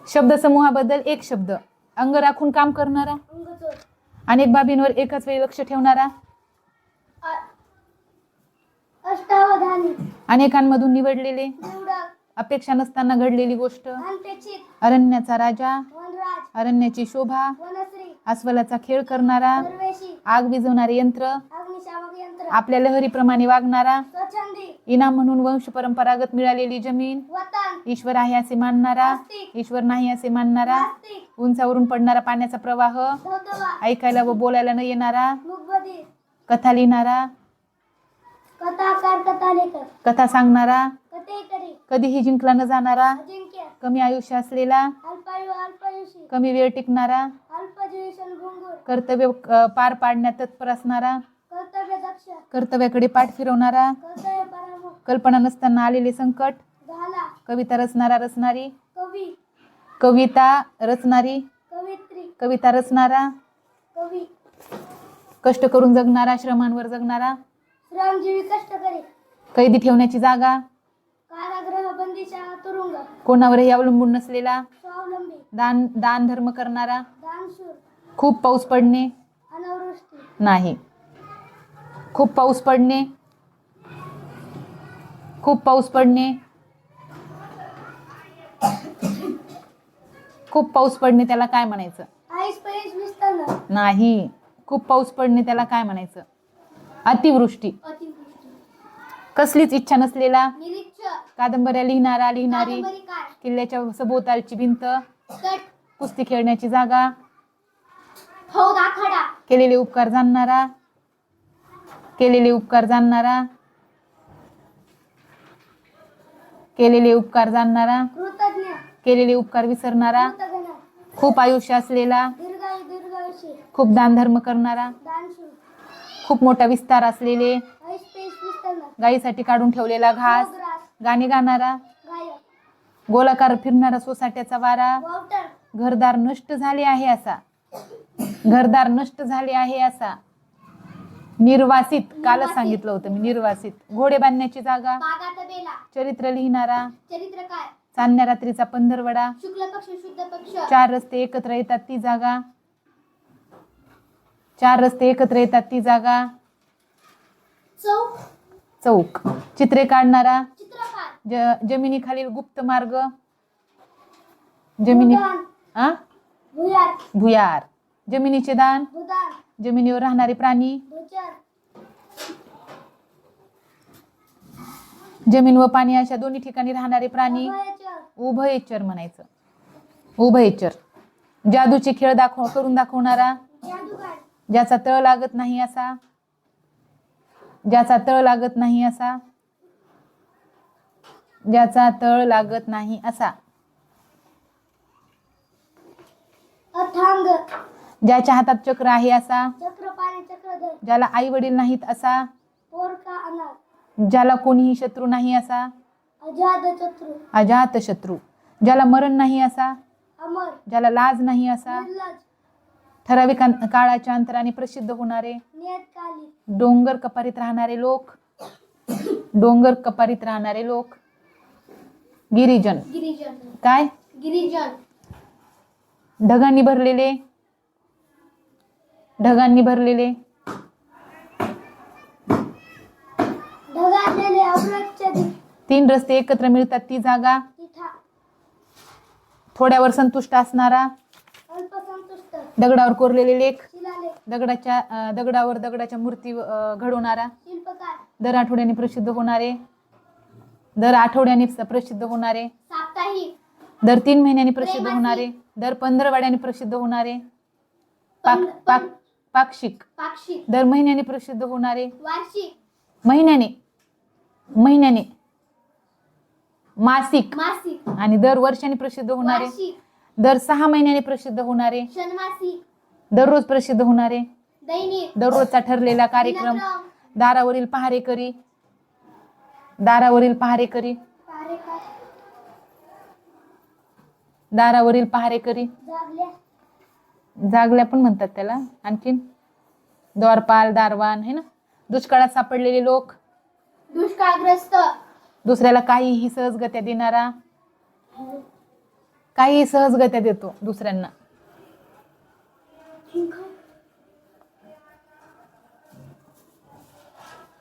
शब्दसमूहाबद्दल एक शब्द. अंग राखून काम करणारा. अनेक बाबींवर एकाच वेळी लक्ष ठेवणारा. अष्टावधानी. अनेकांमधून निवडलेले. अपेक्षा नसताना घडलेली गोष्ट. अरण्याचा राजा. वनराज. अरण्याची शोभा. वनश्री. अस्वलाचा खेळ करणारा. दरवेशी. आग विझवणारे यंत्र. अग्निशामक यंत्र. आपल्या लहरीप्रमाणे वागणारा. स्वच्छंदी. इनाम म्हणून वंश परंपरागत मिळालेली जमीन. वतन. ईश्वर आहे असे मानणारा. आस्तिक. ईश्वर नाही असे मानणारा. नास्तिक. उंचावरून पडणारा पाण्याचा प्रवाह. धबधबा. ऐकायला व बोलायला न येणारा. मूकबधीर. कथा लिहिणारा. कथाकार. कथालेखक. कथा सांगणारा. कथेकरी. कधीही जिंकला न जाणारा. अजिंक्य. कमी आयुष्य असलेला. अल्पायू. अल्पायुषी. कमी वेळ टिकणारा. अल्पजीविषण भुंगूर. कर्तव्य पार पाडण्यात तत्पर असणारा. कर्तव्य दक्ष. कर्तव्याकडे पाठ फिरवणारा. कर्तव्य परामुख. कल्पना नसताना आलेले संकट. झाला. कविता रचणारा. रचणारी. कवी. कविता रचणारी. कवित्री. कविता रचणारा. कवी. कष्ट करून जगणारा. श्रमांवर जगणारा. श्रमजीवी कष्टकरी. कैदी ठेवण्याची जागा. कारागृह. बंदीशाळा. तुरुंग. कोणावरही अवलंबून नसलेला. स्वावलंबी. दान धर्म करणारा. दानशूर. खूप पाऊस पडणे. अनावृष्टी. नाही. खूप पाऊस पडणे. खूप पाऊस पडणे. खूप पाऊस पडणे त्याला काय म्हणायचं? आईस पैस विस्तारलं. नाही. खूप पाऊस पडणे त्याला काय म्हणायचं? अतिवृष्टी. अतिवृष्टी. कसलीच इच्छा नसलेला. निरीक्षक. कादंबऱ्या लिहिणारा. लिहिणारी. कादंबरीकार. किल्ल्याच्या सभोवतालची भिंत. कट. कुस्ती खेळण्याची जागा. फौज. आखाडा. केलेले उपकार जाणणारा. केलेले उपकार जाणणारा. केलेले उपकार जाणणारा. कृतज्ञ. केलेले उपकार विसरणारा. कृतज्ञ. खूप आयुष्य असलेला. दीर्घायू. दीर्घायुषी. खूप दानधर्म करणारा. दानशूर. खूप मोठा विस्तार असलेले. आईस पैस विस्तारलं. गायीसाठी काढून ठेवलेला घास. ग्रास. गाणे गाणारा. गायक. गोलाकार फिरणारा सोसाट्याचा वारा. वावटर. घरदार नष्ट झाले आहे असा. घरदार नष्ट झाले आहे असा. निर्वासित. कालच सांगितलं होतं मी. निर्वासित. घोडे बांधण्याची जागा. बागात बेला. चरित्र लिहिणारा. चरित्रकार. चांदण्या रात्रीचा पंधरवडा. शुक्ल पक्ष. शुद्ध पक्ष. चार रस्ते एकत्र येतात ती जागा. चार रस्ते एकत्र येतात ती जागा. चौक. चौक. चित्रे काढणारा. चित्रकार. जमिनीखालील गुप्त मार्ग. जमिनी. भूदान. आ भुयार. भुयार. जमिनीचे दान. भूदान. जमिनीवर राहणारे प्राणी. भूचर. जमीन व पाणी अशा दोन्ही ठिकाणी राहणारे प्राणी. अभयचर. उभयचर म्हणायचं. उभयचर. जादूचे खेळ करून दाखवणारा. जादूगार. ज्याचा तळ लागत नाही असा. ज्याचा तळ लागत नाही असा. ज्याचा तळ लागत नाही असा. अथांग. ज्याच्या हातात चक्र आहे असा. चक्रपाणी. चक्रधर. ज्याला आई वडील नाहीत असा. पोरका. अनाथ. ज्याला कोणीही शत्रू नाही असा. अजात शत्रू. अजात शत्रू. ज्याला मरण नाही असा. अमर. ज्याला लाज नाही असा. निर्लज. ठराविक काळाच्या अंतराने प्रसिद्ध होणारे. नियतकालिक. डोंगर कपारीत राहणारे लोक. डोंगर कपारीत राहणारे लोक. गिरिजन. गिरिजन. काय? गिरिजन. ढगांनी भरलेले. ढगांनी भरलेले. ढगाळलेले. अवृच्छदिक. तीन रस्ते एकत्र मिळतात ती जागा. तिठा. थोड्यावर संतुष्ट असणारा. अल्पसंतुष्ट. दगडावर कोरलेले लेख. शिलालेख. दगडावर दगडाच्या मूर्ती घडवणारा. शिल्पकार. दर आठवड्याने प्रसिद्ध होणारे. दर आठवड्याने प्रसिद्ध होणारे. साप्ताहिक. दर 3 महिन्यांनी प्रसिद्ध होणारे. दर 15 प्रसिद्ध होणारे. पाक्षिक. पाक्षिक. दर महिन्याने प्रसिद्ध होणारे. वार्षिक. महिन्याने. महिन्याने. मासिक. मासिक. आणि दर वर्षाने प्रसिद्ध होणारे. वार्षिक. दर 6 महिन्याने प्रसिद्ध होणारे. षण्मासिक. दररोज प्रसिद्ध होणारे. दैनिक. दररोजचा ठरलेला कार्यक्रम. दिनक्रम. दारावरील पहारेकरी. दारावरील पहारेकरी. कार्यकाळ. दारावरील पहारेकरी. जागल्या. जागल्या पण म्हणतात त्याला. आणखीन द्वारपाल. दारवान है ना. दुष्काळात सापडलेले लोक. दुष्काळग्रस्त. दुसऱ्याला काहीही सहजगत्या देणारा. काही सहजगत्या देतो दुसऱ्यांना.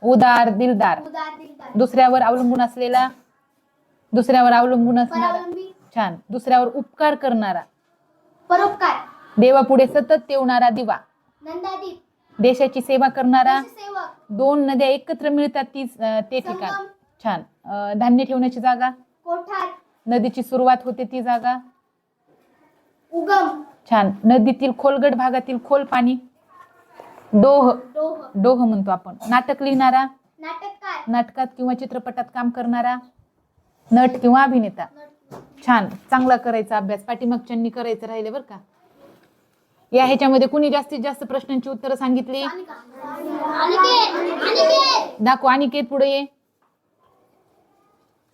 उदार, दिलदार. उदार दिलदार. दुसऱ्यावर अवलंबून असलेला, दुसऱ्यावर अवलंबून असणारा. परावलंबी. छान. दुसऱ्यावर उपकार करणारा. परोपकार. देवापुढे सतत तेवणारा दिवा. नंदादीप. देशाची सेवा करणारा. देशसेवक. दोन नद्या एकत्र मिळतात ते ठिकाण. संगम. छान. धान्य ठेवण्याची जागा. कोठार. नदीची सुरुवात होते ती जागा. उगम. छान. नदीतील खोलगट भागातील खोल पाणी. डोह. डोह. डोह म्हणतो आपण. नाटक लिहिणारा. नाटककार. नाटकात किंवा चित्रपटात काम करणारा. नट किंवा अभिनेता. छान. चांगला करायचा अभ्यास. पाठीमागच्यांनी करायचं राहिले बरं का. या ह्याच्यामध्ये कुणी जास्तीत जास्त प्रश्नांची उत्तरं सांगितली? अनिकेत. दाखव. अनिकेत पुढे ये.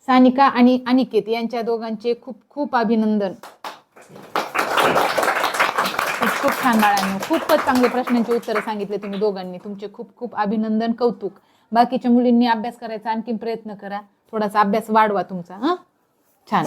सानिका आणि अनिकेत यांच्या दोघांचे खूप खूप अभिनंदन. खूप छान बाळांनो. खूपच चांगले प्रश्नांची उत्तरं सांगितले तुम्ही दोघांनी. तुमचे खूप खूप अभिनंदन, कौतुक. बाकीच्या मुलींनी अभ्यास करायचा आणखी प्रयत्न करा. थोडासा अभ्यास वाढवा तुमचा. छान.